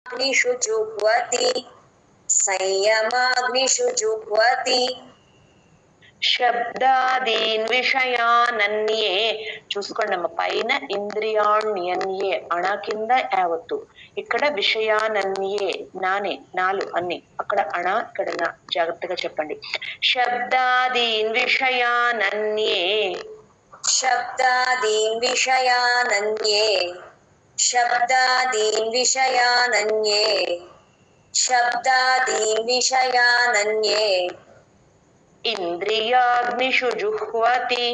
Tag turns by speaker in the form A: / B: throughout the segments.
A: अग्निषु जुह्वति संयमाग्निषु जुह्वति
B: శబ్దాదీన్ విషయానన్యే. చూసుకోండమ్మ, పైన ఇంద్రియాణ్యన్యే అణ కింద యావత్తు, ఇక్కడ విషయానన్యే నానే నాలు అన్ని, అక్కడ అణ ఇక్కడ నా. జాగ్రత్తగా చెప్పండి. శబ్దాదీన్ విషయానన్యే
A: शब्दादीन् विषयानन्ये शब्दादीन् विषयानन्ये शब्दादीन् विषयानन्ये
B: ఇంద్రియాగ్నిషు జుహ్వతి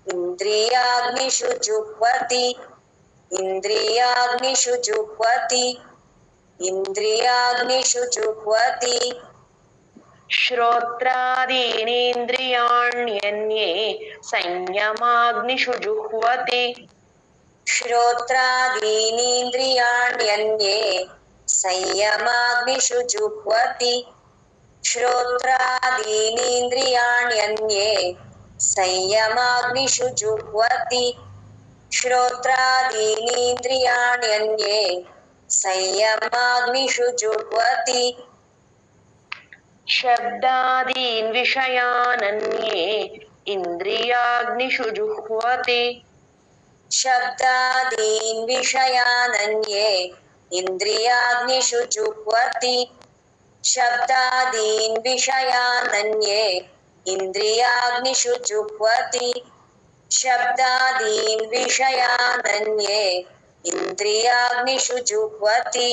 A: इन्द्रियाग्निषु जुह्वति इन्द्रियाग्निषु जुह्वति इन्द्रियाग्निषु जुह्वति
B: శ్రోత్రాదీనింద్రియాణ్యన్యే సంయమాగ్నిషు జుహ్వతి
A: श्रोत्रादीनीन्द्रियाण्यन्ये संयमाग्निषु जुह्वति श्रोत्रादीनीन्द्रियाण्यन्ये संयमाग्निषु जुह्वति श्रोत्रादीनीन्द्रियाण्यन्ये संयमाग्निषु जुह्वति
B: శబ్దాదీన్ విషయానన్యే ఇంద్రియాగ్నిషు జుహ్వతి
A: शब्दादीन् विषयानन्ये इन्द्रियाग्निषु जुह्वति शब्दादीन् विषयानन्ये इन्द्रियाग्निषु जुह्वति शब्दादीन् विषयानन्ये इन्द्रियाग्निषु जुह्वति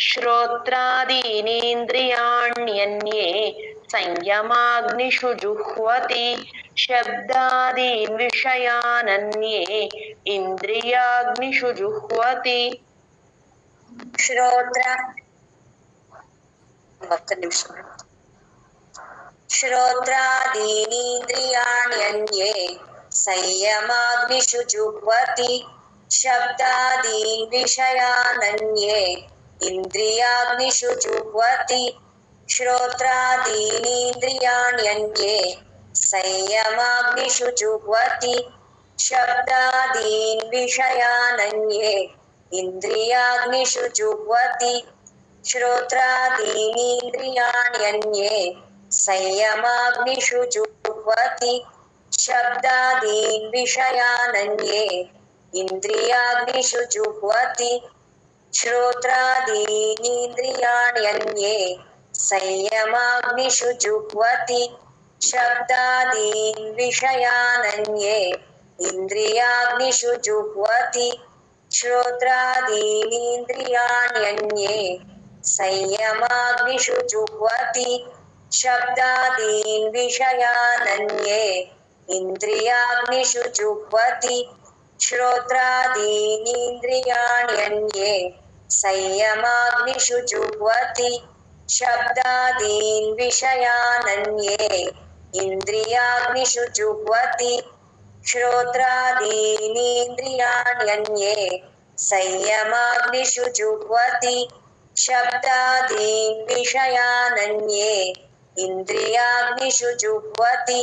B: శ్రోత్రాదీనింద్రియాణ్యన్యే సంయమాగ్నిషు జుహ్వతి శబ్దాదీన్ విషయానన్యే ఇంద్రియాగ్నిషు జుహ్వతి
A: श्रोत्रादीनीन्द्रियाण्यन्ये संयमाग्निषु जुह्वति शब्दादीन् विषयानन्ये इन्द्रियाग्निषु जुह्वति श्रोत्रादीनीन्द्रियाण्यन्ये संयमाग्निषु जुह्वति शब्दादीन् विषयानन्ये इन्द्रियाग्निषु जुह्वति श्रोत्रादीनीन्द्रियाण्यन्ये संयमाग्निषु जुह्वति शब्दादीन् विषयानन्ये इन्द्रियाग्निषु जुह्वति श्रोत्रादीनीन्द्रियाण्यन्ये संयमाग्निषु जुह्वति शब्दादीन् विषयानन्ये इन्द्रियाग्निषु जुह्वति श्रोत्रादीनीन्द्रियाण्यन्ये संयमाग्निषु जुह्वति शब्दादीन् विषयानन्ये इन्द्रियाग्निषु जुह्वति श्रोत्रादीनीन्द्रियाण्यन्ये संयमाग्निषु जुह्वति शब्दादीन् विषयानन्ये इन्द्रियाग्निषु जुह्वति श्रोत्रादीनीन्द्रियाण्यन्ये संयमाग्निषु जुह्वति शब्दादीन् विषयानन्ये इन्द्रियाग्निषु जुह्वति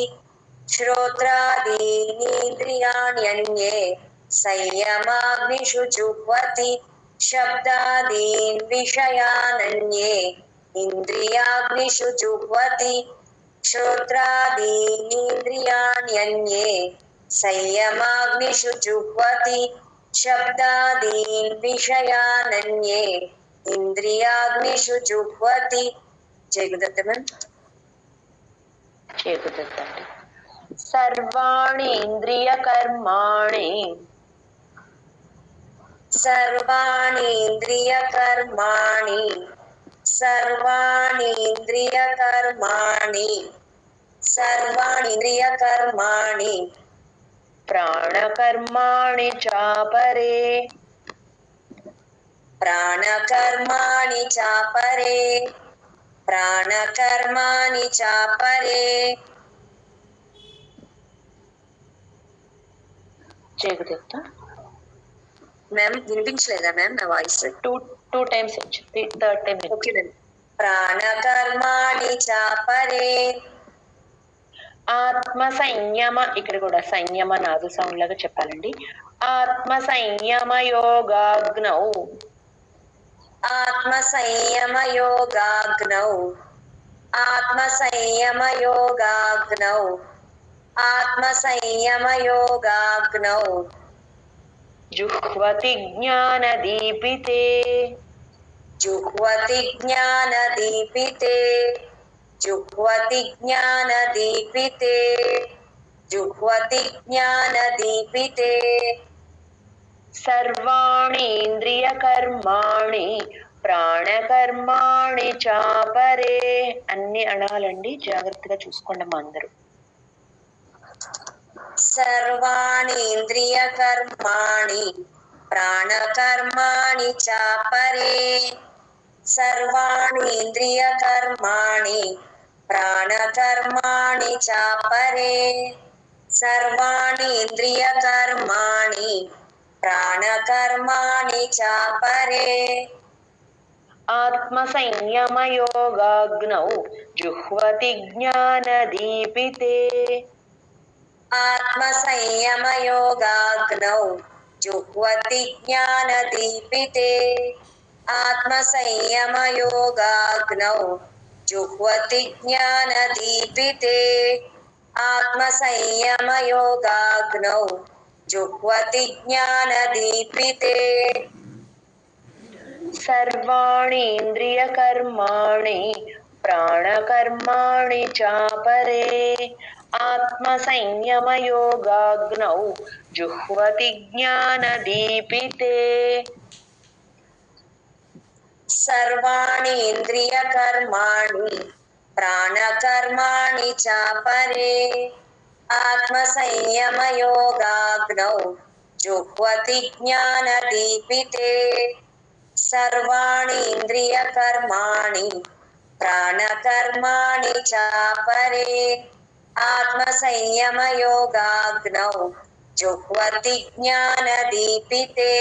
A: श्रोत्रादीनीन्द्रियाण्यन्ये संयमाग्निषु जुह्वति शब्दादीन् विषयानन्ये इन्द्रियाग्निषु जुह्वति श्रोत्रादीनीन्द्रियाण्यन्ये संयमाग्निषु जुह्वति शब्दादीन् विषयानन्ये इन्द्रियाग्निषु जुह्वति
B: सर्वाणि इंद्रियकर्माणि
A: सर्वाणि इंद्रियकर्माणि सर्वाणि इंद्रियकर्माणि सर्वाणि इंद्रियकर्माणि
B: प्राणकर्माणि चापरे
A: प्राणकर्माणि चापरे प्राणकर्माणि चापरे
B: చెప్తా
A: मैम వినిపించలేదా मैम నా వాయిస్
B: టూ టైమ్స్ వచ్చింది, థర్డ్ టైం
A: ఓకే मैम ప్రాణకర్మాణి చాపరే
B: ఆత్మ సంయమ, ఇక్కడ కూడా సంయమ నాదు సౌండ్ లాగా చెప్పాలండి. ఆత్మ సంయమ యోగాగ్నౌ
A: आत्मसंयमयोगाग्नौ आत्मसंयमयोगाग्नौ आत्मसंयमयोगाग्नौ
B: जुह्वति ज्ञानदीपिते
A: जुह्वति ज्ञानदीपिते जुह्वति ज्ञानदीपिते जुह्वति ज्ञानदीपिते
B: సర్వాణీంద్రియకర్మాణి ప్రాణకర్మాణి చాపరే అన్ని అనాలండి, జాగ్రత్తగా చూసుకోండి మా అందరూ.
A: सर्वाणीन्द्रियकर्माणि प्राणकर्माणि चापरे सर्वाणीन्द्रियकर्माणि प्राणकर्माणि चापरे सर्वाणीन्द्रियकर्माणि प्राणकर्माणि चापरे
B: ఆత్మసంయమయోగాగ్నౌ జుహ్వతి జ్ఞానదీపితే
A: आत्मसंयमयोगाग्नौ जुह्वति ज्ञानदीपिते आत्मसंयमयोगाग्नौ जुह्वति ज्ञानदीपिते आत्मसंयमयोगाग्नौ जुह्वति ज्ञानदीपिते
B: సర్వాణీంద్రియకర్మాణి ప్రాణకర్మాణి చాపరే ఆత్మసంయమయోగాగ్నౌ జుహ్వతి జ్ఞానదీపితే
A: सर्वाणीन्द्रियकर्माणि प्राणकर्माणि चापरे आत्मसंयमयोगाग्नौ जुह्वति ज्ञानदीपिते सर्वाणीन्द्रियकर्माणि प्राणकर्माणि चापरे आत्मसंयमयोगाग्नौ जुह्वति ज्ञानदीपिते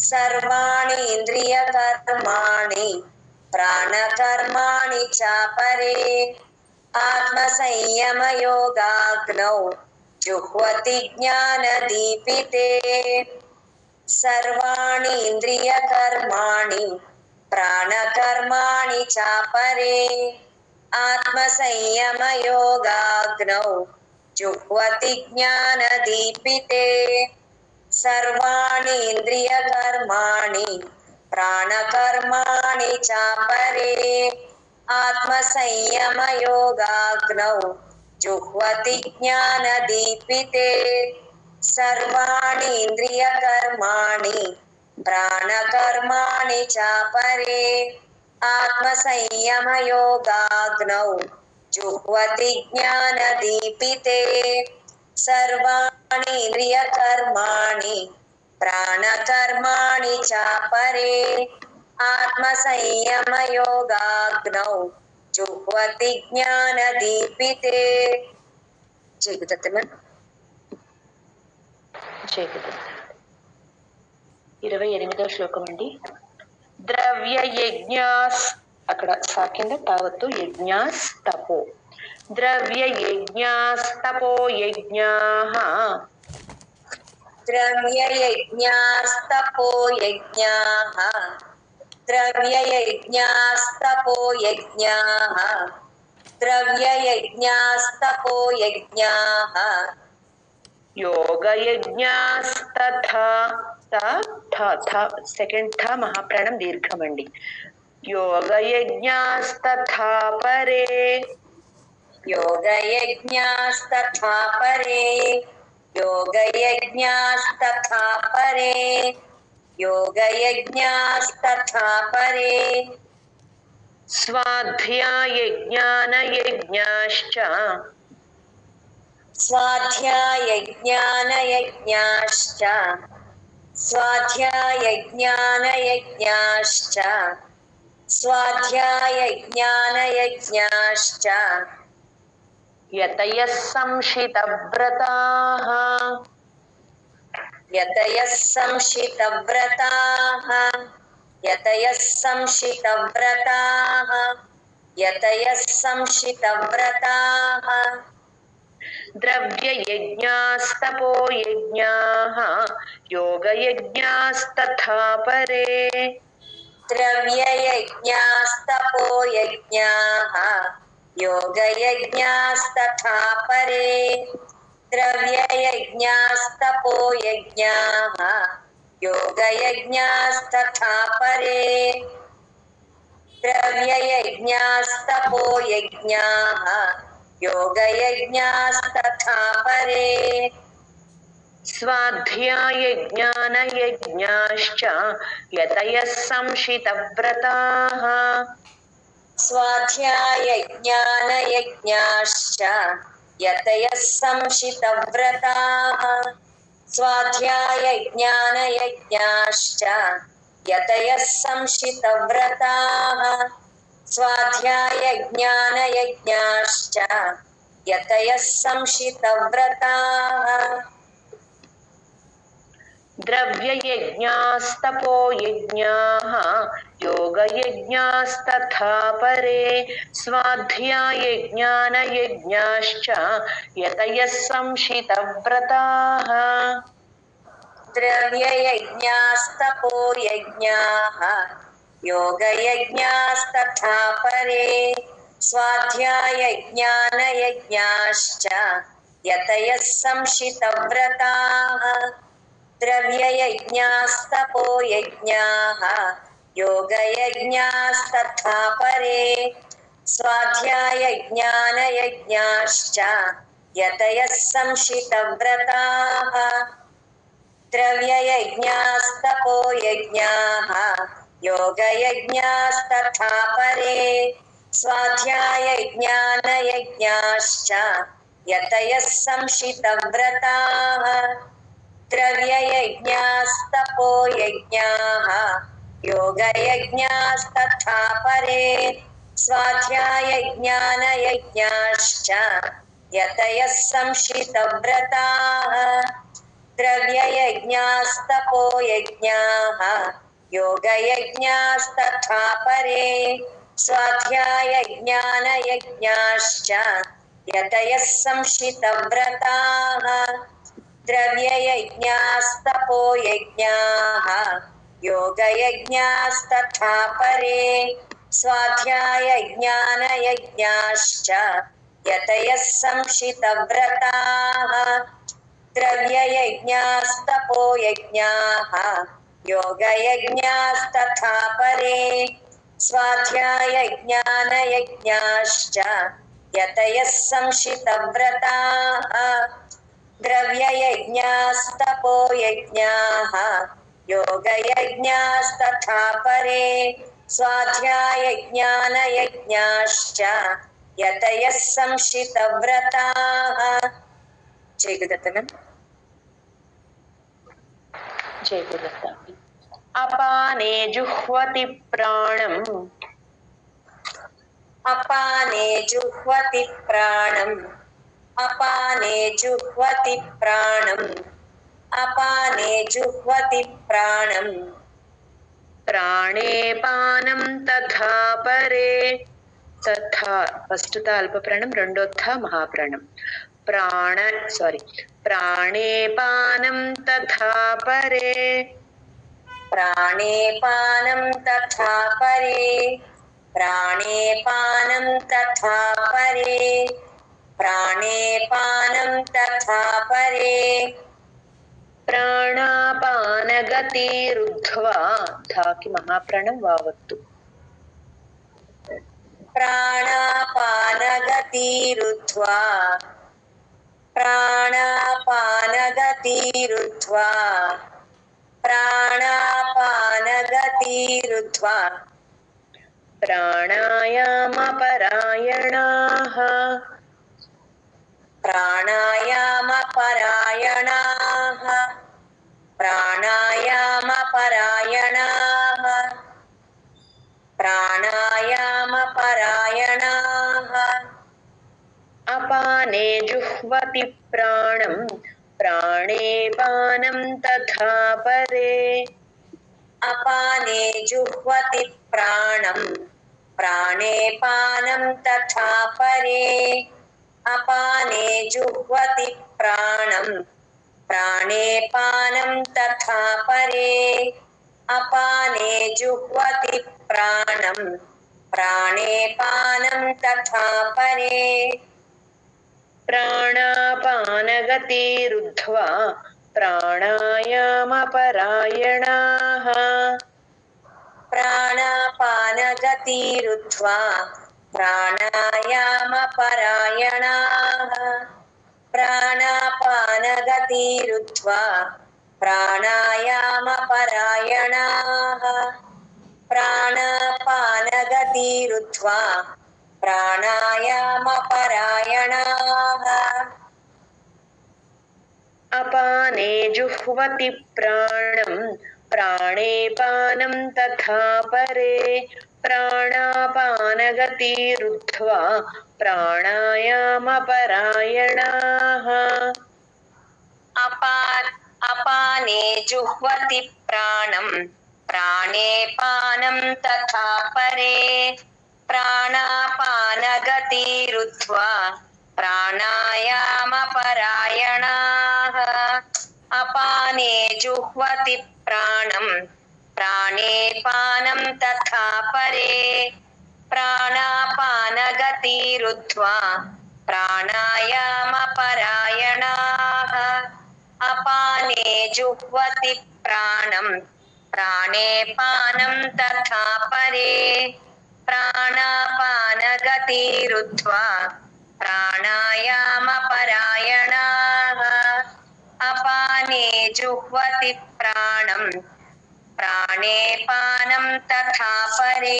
A: सर्वाणीन्द्रियकर्माणि प्राणकर्माणि चापरे आत्मसंयमयोगाग्नौ जुह्वति ज्ञानदीपिते सर्वाणीन्द्रियकर्माणि प्राणकर्माणि चापरे आत्मसंयमयोगाग्नौ जुह्वति ज्ञानदीपिते सर्वाणीन्द्रियकर्माणि प्राणकर्माणि चापरे आत्मसंयमयोगाग्नौ जुह्वति ज्ञानदीपिते सर्वाणीन्द्रियकर्माणि प्राणकर्माणि चापरे आत्मसंयमयोगाग्नौ जुह्वति ज्ञानदीपिते सर्वाणीन्द्रियकर्माणि प्राणकर्माणि चापरे आत्मसंयमयोगाग्नौ जुह्वति ज्ञानदीपिते
B: జయగురు. 28వ శ్లోకం అండి. ద్రవ్య యజ్ఞాస్, అక్కడ సా కింద తావత్తు, యజ్ఞాస్ తపో, ద్రవ్య యజ్ఞాస్ తపో యజ్ఞాః
A: द्रव्ययज्ञास्तपो यज्ञाः द्रव्ययज्ञास्तपो यज्ञाः द्रव्ययज्ञास्तपो यज्ञाः
B: యోగయజ్ఞాస్తథా సెకండ్ థ మహాప్రాణం దీర్ఘమండి. యోగయజ్ఞాస్తథా పరే
A: योगयज्ञास्तथा परे योगयज्ञास्तथा परे योगयज्ञास्तथा परे
B: స్వాధ్యాయజ్ఞానయజ్ఞాశ్చ
A: स्वाध्यायज्ञानयज्ञाश्च स्वाध्यायज्ञानयज्ञाश्च स्वाध्यायज्ञानयज्ञाश्च
B: యతయః సంశితవ్రతాః
A: यतयः संशितव्रताः यतयः संशितव्रताः यतयः संशितव्रताः
B: ద్రవ్యయజ్ఞాస్తపో యజ్ఞాః యోగయజ్ఞాస్తథా పరే
A: द्रव्ययज्ञास्तपो यज्ञाः योगयज्ञास्तथा परे द्रव्ययज्ञास्तपो यज्ञाः योगयज्ञास्तथा परे द्रव्ययज्ञास्तपो यज्ञाः योगयज्ञास्तथा परे
B: स्वाध्यायज्ञानयज्ञाश्च यतयः संशितव्रताः
A: स्वाध्यायज्ञानयज्ञाश्च यतयः संशितव्रताः स्वाध्यायज्ञानयज्ञाश्च यतयः संशितव्रताः स्वाध्यायज्ञानयज्ञाश्च यतयः संशितव्रताः
B: द्रव्ययज्ञास्तपो यज्ञाः योगयज्ञास्तथा परे स्वाध्यायज्ञानयज्ञाश्च यतयः संशितव्रताः
A: द्रव्ययज्ञास्तपो यज्ञाः योगयज्ञास्तथा परे स्वाध्यायज्ञानयज्ञाश्च यतयः संशितव्रताः द्रव्ययज्ञास्तपो यज्ञाः योगयज्ञास्तथा परे स्वाध्यायज्ञानयज्ञाश्च यतयः संशितव्रताः द्रव्ययज्ञास्तपो यज्ञाः योगयज्ञास्तथा परे स्वाध्यायज्ञानयज्ञाश्च यतयः संशितव्रताः द्रव्ययज्ञास्तपो यज्ञाः योगयज्ञास्तथा परे स्वाध्यायज्ञानयज्ञाश्च यतयः संशितव्रताः द्रव्ययज्ञास्तपो यज्ञाः योगयज्ञास्तथा परे स्वाध्यायज्ञानयज्ञाश्च यतयः संशितव्रताः द्रव्ययज्ञास्तपो यज्ञाः योगयज्ञास्तथा परे स्वाध्यायज्ञानयज्ञाश्च यतयः संशितव्रताः द्रव्ययज्ञास्तपो यज्ञाः योगयज्ञास्तथा परे स्वाध्यायज्ञानयज्ञाश्च यतयः संशितव्रताः द्रव्ययज्ञास्तपो यज्ञाः योगयज्ञास्तथा परे स्वाध्यायज्ञानयज्ञाश्च यतयः संशितव्रताः जय गुरुदत्त
B: जय गुरुदत्त अपाने जुह्वति प्राणम्
A: अपाने जुह्वति प्राणम् अपाने जुह्वति प्राणम् अपाने जुह्वति प्राणम्
B: प्राणे पानं तथा परे तथा फस्ट अल्प प्राणम రెండోథ महाप्राणम प्राण सॉरी प्राणे पानं तथा परे
A: प्राणे पानं तथा परे प्राणे पानं तथा परे प्राणे पानं तथा परे
B: प्राणापानगतिरुद्ध्वा धाकि महाप्राणं वावत्तु
A: प्राणापानगतिरुद्ध्वा प्राणापानगतिरुद्ध्वा प्राणापानगतिरुद्ध्वा
B: प्राणायामपरायणाः
A: प्राणायामपरायणाः प्राणायामपरायणाः प्राणायामपरायणाः
B: अपाने जुह्वति प्राणं प्राणे पानं तथा परे
A: अपाने जुह्वति प्राणं प्राणे पानं तथा परे अपाने जुह्वति प्राणं प्राणे पानं तथा परे अपाने जुह्वति प्राणं प्राणे पानं तथा परे
B: प्राणापानगतिरुद्ध्वा प्राणायामपरायणाः
A: प्राणापानगतिरुद्ध्वा प्राणायामपरायणाः प्राणापानगतिरुद्ध्वा प्राणायामपरायणाः प्राणापानगतिरुद्ध्वा प्राणायामपरायणाः
B: अपाने जुह्वति प्राणं प्राणे पानं तथा परे प्राणापानगतिरुद्ध्वा प्राणायामपरायणाः
A: अपाने जुह्वति प्राणं प्राणे पानं तथा परे प्राणापानगतिरुद्ध्वा प्राणायामपरायणाः अपाने जुह्वति प्राणं प्राणे पानं तथा परे प्राणापानगतिरुद्ध्वा प्राणायामपरायणाः अपाने जुह्वति प्राणं प्राणे पानं तथा परे प्राणापानगतिरुद्ध्वा प्राणायामपरायणाः अपाने जुह्वति प्राणं प्राणे पानं तथा परे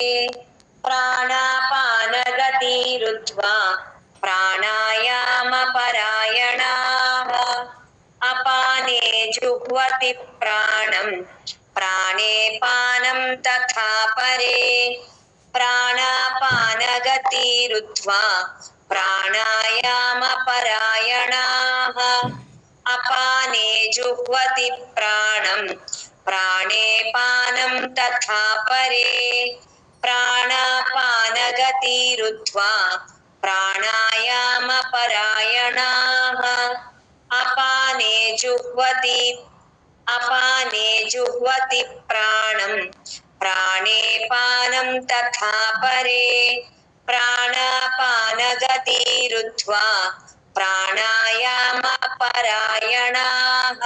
A: प्राणापानगतिरुद्ध्वा प्राणायामपरायणाः अपाने जुह्वति प्राणं प्राणे पानं तथा परे प्राणापानगतिरुद्ध्वा प्राणायामपरायणाः अपाने जुह्वति प्राणं प्राणे पानं तथा परे प्राणापानगतिरुद्ध्वा प्राणायामपरायणाः अपाने जुह्वति प्राणं प्राणे पानं तथा परे प्राणापानगतिरुद्ध्वा प्राणायामपरायणाः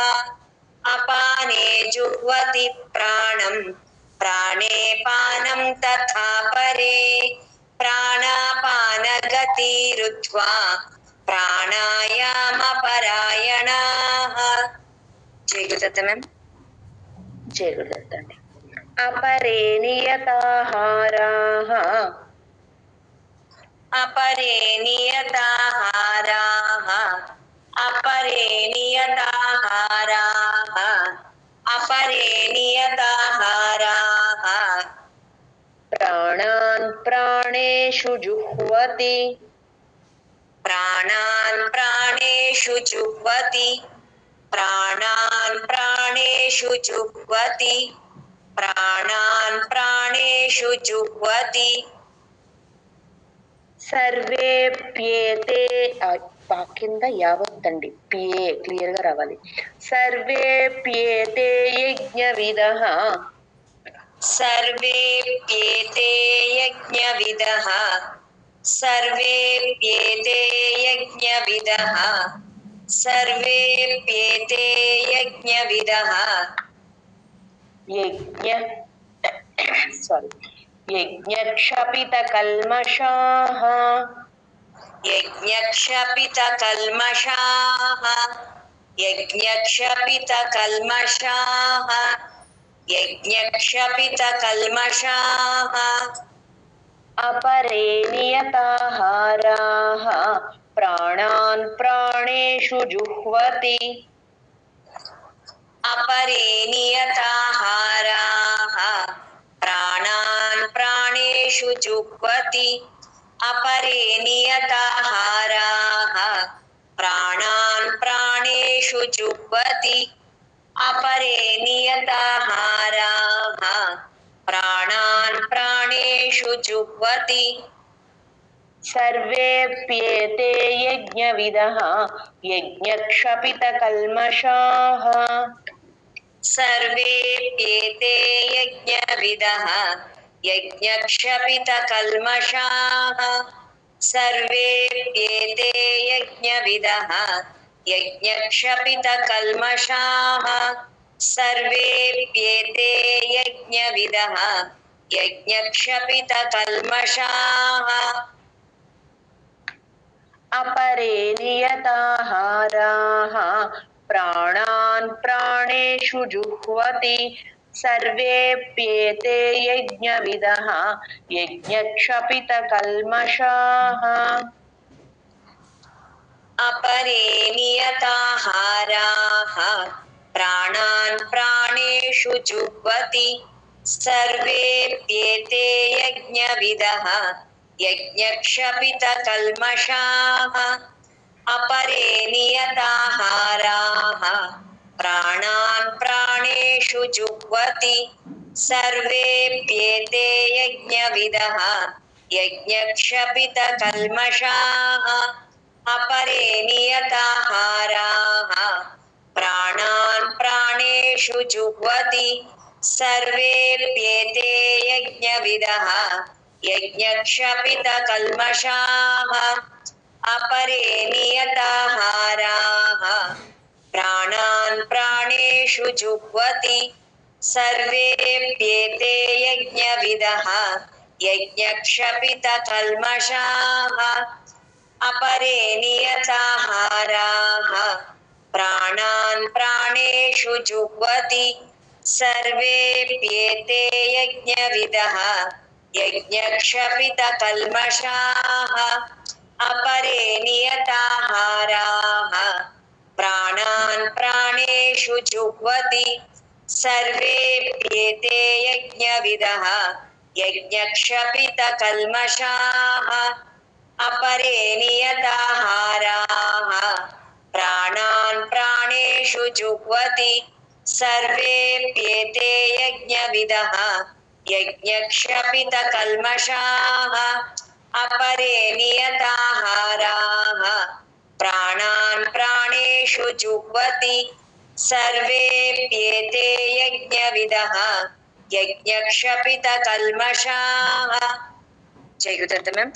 A: अपाने जुह्वति प्राणं प्राणे पानं तथा परे प्राणापानगतिरुद्ध्वा प्राणायामपरायणाः जय गुरुदत्त मैम
B: जय गुरुदत्त अंడి अपरे नियताहाराः
A: अपरे नियताहाराः अपरे नियताहाराः अपरे नियताहाराः
B: प्राणान् प्राणेषु जुह्वति
A: प्राणान् प्राणेषु जुह्वति प्राणान् प्राणेषु जुह्वति प्राणान् प्राणेषु जुह्वति
B: సర్వేప్యేతే కింద యావత్తండి పిఏ క్లియర్ గా రావాలి సర్వేప్యేతే యజ్ఞవిదః
A: सर्वेप्येते यज्ञविदः सर्वेप्येते यज्ञविदः सर्वेप्येते यज्ञविदः
B: యజ్ఞ యజ్ఞక్షపితకల్మషాః
A: यज्ञक्षपितकल्मषाः यज्ञक्षपितकल्मषाः यज्ञक्षपितकल्मषाः
B: अपरे नियताहाराः प्राणान् प्राणेषु जुह्वति
A: अपरे नियताहाराः प्राणान् प्राणेषु जुह्वति अपरे नियताहाराः प्राणान् प्राणेषु जुह्वति अपरे नियताहाराः प्राणान् प्राणेषु जुह्वति
B: सर्वेप्येते यज्ञविदः यज्ञक्षपितकल्मषाः
A: सर्वेऽप्येते यज्ञविदः यज्ञक्षपितकल्मषाः सर्वेऽप्येते यज्ञविदः यज्ञक्षपितकल्मषाः सर्वेऽप्येते यज्ञविदः यज्ञक्षपितकल्मषाः
B: अपरे नियताहाराः प्राणान् प्राणेषु जुह्वति सर्वेऽप्येते यज्ञविदः यज्ञक्षपितकल्मषाः
A: अपरे नियताहाराः प्राणान् प्राणेषु जुह्वति सर्वेऽप्येते यज्ञविदः यज्ञक्षपितकल्मषाः अपरे नियताहाराः प्राणान् प्राणेषु जुह्वति सर्वेऽप्येते यज्ञविदः यज्ञक्षपितकल्मषाः अपरे नियताहाराः प्राणान् प्राणेषु जुह्वति सर्वेऽप्येते यज्ञविदः यज्ञक्षपितकल्मषाः अपरे नियताहाराः प्राणान् प्राणेषु जुह्वति सर्वेऽप्येते यज्ञविदः यज्ञक्षपितकल्मषाः अपरे नियताहाराः प्राणान् प्राणेषु जुह्वति सर्वेऽप्येते यज्ञविदः यज्ञक्षपितकल्मषाः अपरे नियताहाराः प्राणान् प्राणेषु जुह्वति सर्वेऽप्येते यज्ञविदः यज्ञक्षपितकल्मषाः अपरे नियताहाराः प्राणान् प्राणेषु जुह्वति सर्वेऽप्येते यज्ञविदः यज्ञक्षपितकल्मषाः अपरे नियताहाराः प्राणान् प्राणेषु जुह्वति सर्वेऽप्येते यज्ञविदः यज्ञक्षपितकल्मषाः जय गुरुदत्त मैम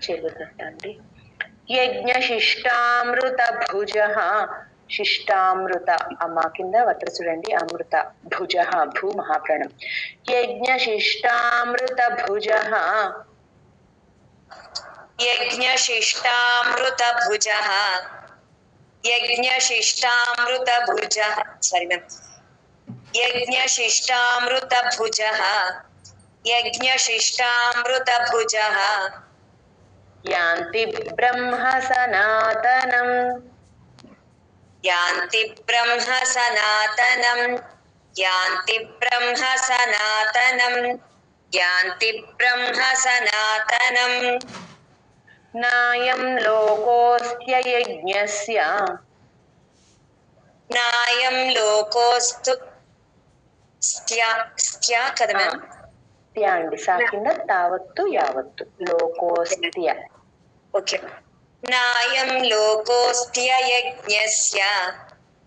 B: जय गुरुदत्त अंडी యజ్ఞశిష్టామృత భుజ శిష్టామృత అమ్మ కింద వత్ర చూడండి అమృత భుజ భూ మహాప్రాణం యజ్ఞశిష్టామృత భుజ
A: యజ్ఞశిష్టామృత భుజ యజ్ఞశిష్టామృత భుజ సారీ మ్యామ్ యజ్ఞశిష్టామృత భుజ యజ్ఞశిష్టామృత భుజ
B: యాంతి బ్రహ్మ సనాతనం
A: యాంతి బ్రహ్మ సనాతనం యాంతి బ్రహ్మ సనాతనం యాంతి బ్రహ్మ సనాతనం
B: నాయం లోకోస్త్య యజ్ఞస్య
A: నాయం లోకోస్తు స్థ్యా కదా మ్యామ్
B: అండి సా కింద తావత్తు యావత్తు లోకోస్త్య
A: ఓకే నాయం లోకోస్త్య యజ్ఞస్య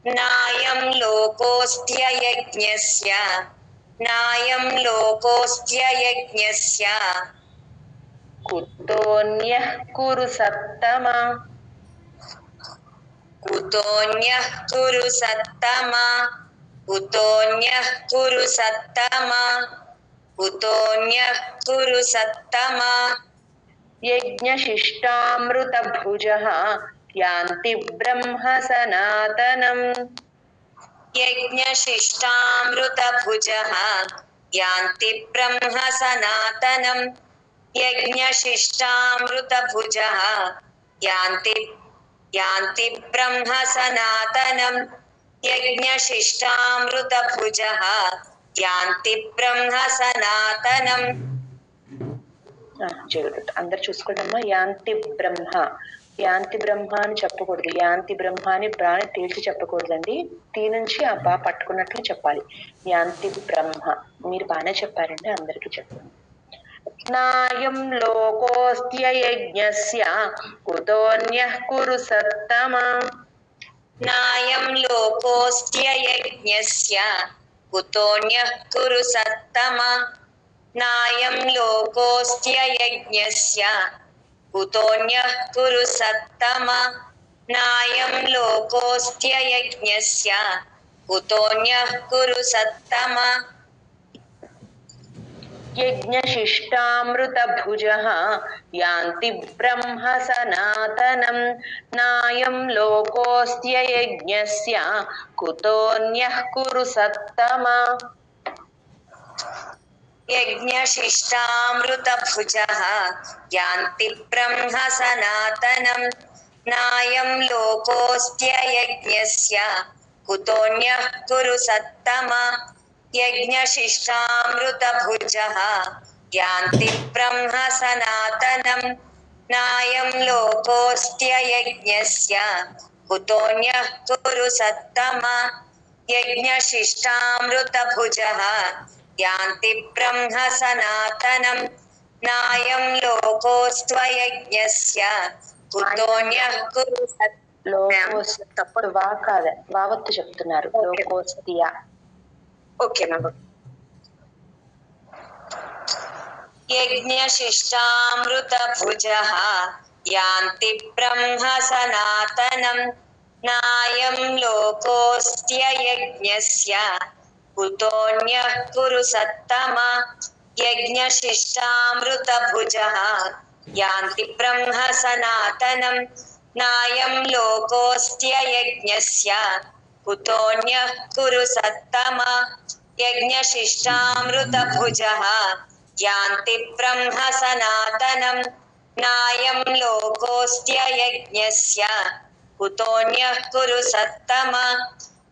A: నాయం లోకోస్త్య యజ్ఞస్య నాయం లోకోస్త్య యజ్ఞస్య
B: కుతోన్యః కురు సత్తమ
A: కుతోన్యః కురు సత్తమ కుతోన్యః కురు సత్తమ కుతోన్యః కురు సత్తమ
B: యజ్ఞశిష్టామృత భుజ యాంతి బ్రహ్మ సనాతనం
A: యజ్ఞశిష్టామృత భుజ యాంతి బ్రహ్మ సనాతనం యజ్ఞశిష్టామృత భుజ యాంతి యాంతి బ్రహ్మ సనాతనం యజ్ఞశిష్టామృత భుజ యాంతి బ్రహ్మ సనాతనం
B: జరుగుతుంది అందరు చూసుకోండమ్మా యాంతి బ్రహ్మ యాంతి బ్రహ్మ అని చెప్పకూడదు యాంతి బ్రహ్మ అని బ్రాని తేల్చి చెప్పకూడదండి తీ నుంచి ఆ బా పట్టుకున్నట్లు చెప్పాలి యాంతి బ్రహ్మ మీరు బాగానే చెప్పారండి అందరికి చెప్పండి నాయం లోకోస్త్య యజ్ఞస్య కుతోన్యః కురు సత్తమ
A: నాయం లోకోస్త్య యజ్ఞస్య కుతోన్యః కురు సత్తమ నాయం లోకోస్త్య యజ్ఞస్య కుతోన్యః కురు సత్తమ నాయం లోకోస్త్య యజ్ఞస్య కుతోన్యః కురు సత్తమ
B: యజ్ఞశిష్టామృతభుజః యాంతి బ్రహ్మ సనాతనం నాయం లోకోస్త్య యజ్ఞస్య కుతోన్యః కురు సత్తమ
A: యజ్ఞశిష్టామృతభుజః యాంతి బ్రహ్మ సనాతనం నాయం లోకోస్త్య యజ్ఞస్య కుతోన్యః కురు సత్తమ యజ్ఞశిష్టామృతభుజః యాంతి బ్రహ్మ సనాతనం నాయం లోకోస్త్య యజ్ఞస్య కుతోన్యః కురు సత్తమ యజ్ఞశిష్టామృతభుజః యాంతి బ్రహ్మ సనాతనం నాయం లోకోస్త్వయజ్ఞస్య కుతోన్యః కురు
B: వా కాద వావత్తు చెప్తున్నారు లోకోస్త్య
A: ఓకే మ్యామ్ యజ్ఞశిష్టామృతభుజః యాంతి బ్రహ్మ సనాతనం నాయం లోకోస్త్య యజ్ఞస్య కుతోన్యః కురు సత్తమ యజ్ఞశిష్టామృతభుజః యాంతి బ్రహ్మ సనాతనం నాయం లోకోస్త్య యజ్ఞస్య కుతోన్యః కురు సత్తమ యజ్ఞశిష్టామృతభుజః యాంతి బ్రహ్మ సనాతనం నాయం లోకోస్త్య యజ్ఞస్య కుతోన్యః కురు సత్తమ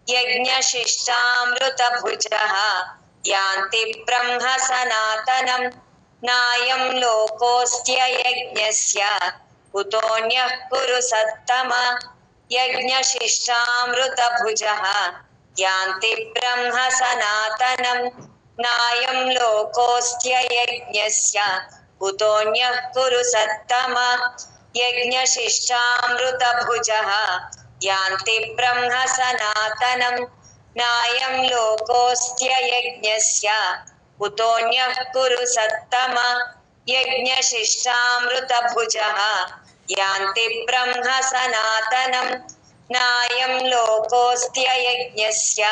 A: యజ్ఞశిష్టామృతభుజః యాంతి బ్రహ్మ సనాతనం నాయం లోకోస్త్య యజ్ఞస్య కుతోన్యః కురు సత్తమ యజ్ఞశిష్టామృతభుజః యాంతి బ్రహ్మ సనాతనం నాయం లోకోస్త్య యజ్ఞస్య కుతోన్యః కురు సత్తమ యజ్ఞశిష్టామృతభుజః యాంతి బ్రహ్మ సనాతనం నాయం లోకోస్త్య యజ్ఞస్య కుతోన్యః కురు సత్తమ యజ్ఞశిష్టామృతభుజః యాంతి బ్రహ్మ సనాతనం నాయం లోకోస్త్య యజ్ఞస్య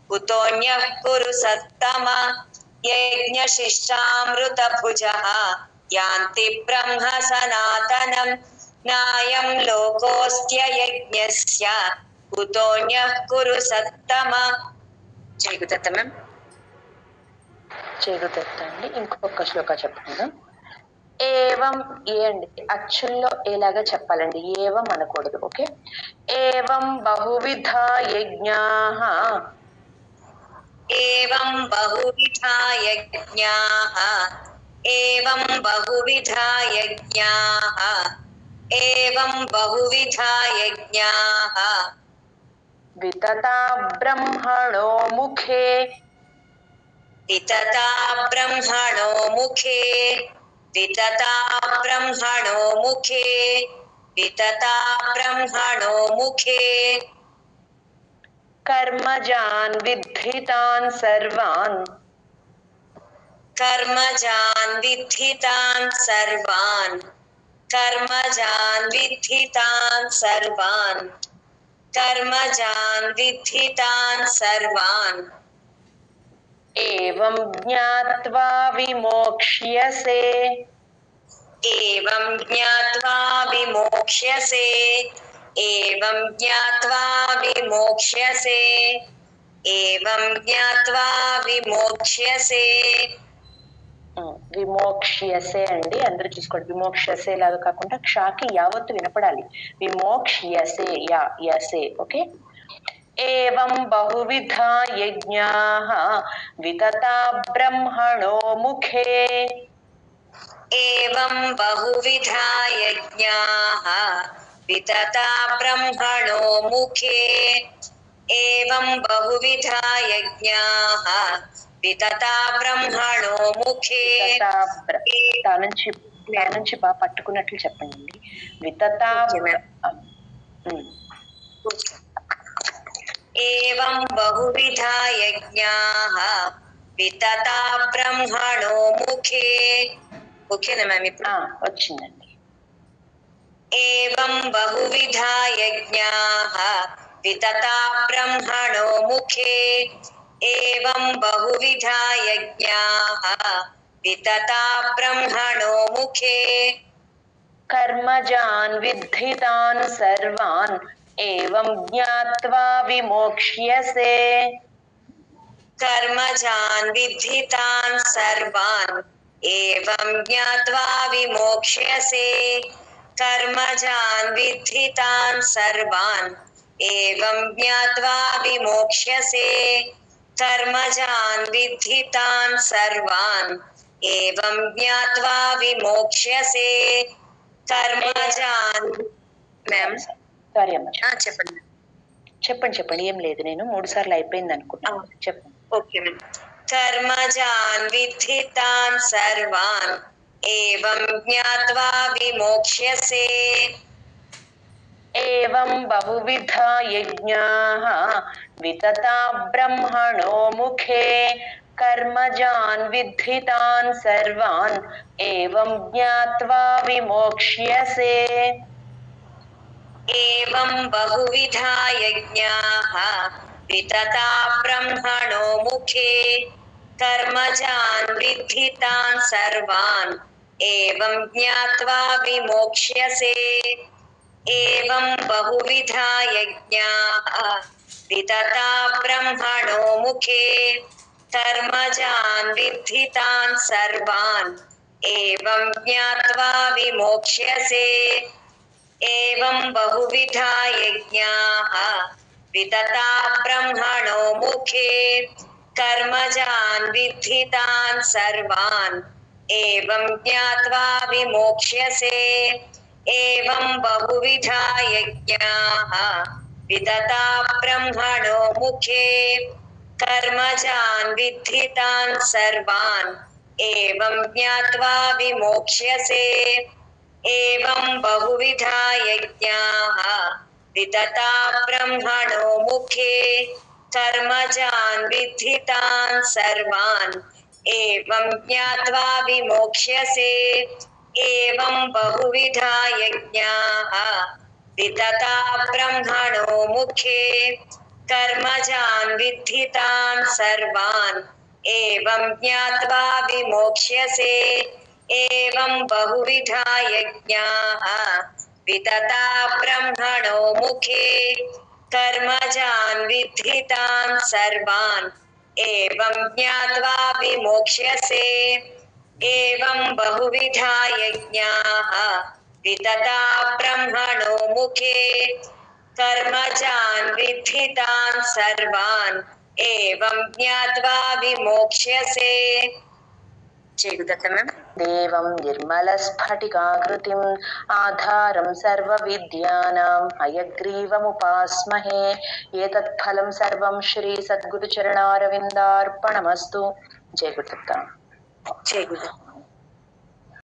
A: కుతోన్యః కురు సత్తమ యజ్ఞశిష్టామృతభుజః యాంతి బ్రహ్మ సనాతనం నాయం లోకోస్త్య యజ్ఞస్య కుతోన్యః కురు సత్తమ జయగుదత్త మ్యామ్
B: చేరుదత్త అండి. ఇంకొక శ్లోక చెప్తాను. ఏవం ఏ అండి అచ్చుల్లో ఏలాగా చెప్పాలండి, ఏవం అనకూడదు. ఓకే, ఏవం బహువిధ యజ్ఞాః
A: ఏవం బహువిధా యజ్ఞాః ఏవం బహువిధా యజ్ఞాః ఏవం బహువిధా యజ్ఞాః
B: వితతా బ్రహ్మణో ముఖే
A: వితతా బ్రహ్మణో ముఖే వితతా బ్రహ్మణో ముఖే వితతా బ్రహ్మణో ముఖే
B: కర్మజాన్ విద్ధితాన్ సర్వాన్
A: కర్మజాన్ విద్ధితాన్ సర్వాన్ కర్మజాన్ విద్ధితాన్ సర్వాన్ కర్మజాన్ విద్ధితాన్ సర్వాన్
B: ఏవం జ్ఞాత్వా విమోక్ష్యసే
A: ఏవం జ్ఞాత్వా విమోక్ష్యసే ఏవం జ్ఞాత్వా విమోక్ష్యసే ఏవం జ్ఞాత్వా విమోక్ష్యసే
B: విమోక్ష్యసే అండి, అందరూ చూసుకోండి. విమోక్ష్యసే లాగా కాకుండా క్షాకి యావత్తు వినపడాలి. విమోక్ష్యసే యా యసే. ఓకే, ఏవం బహువిధ యజ్ఞాః వితతా బ్రహ్మణో ముఖే
A: ఏవం బహువిధా యజ్ఞాః వితతా బ్రహ్మణో ముఖే ఏవం బహువిధా యజ్ఞాః వితతా బ్రహ్మణో ముఖే
B: నుంచి బాగా పట్టుకున్నట్లు చెప్పండి. వితతా
A: एवं बहुविधा यज्ञाः वितता ब्रह्मणो मुखे ఓకేనా మ్యామ్ ఇప్పుడు
B: వచ్చిందండి.
A: एवं बहुविधा यज्ञाः वितता ब्रह्मणो मुखे एवं बहुविधा यज्ञाः वितता ब्रह्मणो मुखे
B: कर्मजान् विद्धितान् सर्वान् एवं ज्ञात्वा विमोक्ष्यसे
A: कर्मजान् विद्धितान् सर्वान् एवं ज्ञात्वा विमोक्ष्यसे कर्मजान् विद्धितान् सर्वान् एवं ज्ञात्वा विमोक्ष्यसे कर्मजान् विद्धितान् सर्वान् एवं ज्ञात्वा विमोक्ष्यसे कर्मजान् మ్యామ్
B: సారీ అమ్మ
A: చెప్పండి
B: చెప్పండి ఏం లేదు, నేను 3 సార్లు అయిపోయింది అనుకుంటా. చెప్పండి.
A: ఓకే మ్యామ్ कर्मजान् विद्धितान् सर्वान् एवं ज्ञात्वा विमोक्ष्यसे
B: एवं बहुविधा यज्ञाः वितता ब्रह्मणो मुखे कर्मजान् विद्धितान् सर्वान् एवं ज्ञात्वा विमोक्ष्यसे
A: एवं बहुविधा यज्ञाः वितता ब्रह्मणो मुखे कर्मजान् विद्धितान् सर्वान् एवं ज्ञात्वा विमोक्ष्यसे एवं बहुविधा यज्ञाः वितता ब्रह्मणो मुखे कर्मजान् विद्धितान् सर्वान् एवं ज्ञात्वा विमोक्ष्यसे एवं बहुविधा यज्ञाः वितता ब्रह्मणो मुखे कर्मजान् विद्धितान् सर्वान् एवं ज्ञात्वा विमोक्ष्यसे एवं बहुविधा यज्ञाः वितता ब्रह्मणो मुखे कर्मजान् विद्धितान् सर्वान् एवं ज्ञात्वा विमोक्ष्यसे एवं बहुविधा यज्ञाः वितता ब्रह्मणो मुखे कर्मजान् विद्धितान् सर्वान् एवं ज्ञात्वा विमोक्ष्यसे एवं बहुविधा यज्ञाः वितता ब्रह्मणो मुखे कर्मजान् विद्धितान् सर्वान् एवं ज्ञात्वा विमोक्ष्यसे एवं बहुविधा यज्ञाः वितता ब्रह्मणो मुखे कर्मजान् विद्धितान् सर्वान् एवं ज्ञात्वा विमोक्ष्यसे एवं बहुविधा यज्ञाः वितता ब्रह्मणो मुखे कर्मजान् विद्धितान् सर्वान् एवं ज्ञात्वा विमोक्ष्यसे
B: देवं निर्मलस्फटिकाकृतिम् आधारं सर्वविद्यानां हयग्रीवमुपास्महे एतत्फलं सर्वं श्री सद्गुरुचरणारविन्दार्पणमस्तु. जय गुरुदत्त.
A: जय गुरुदत्त.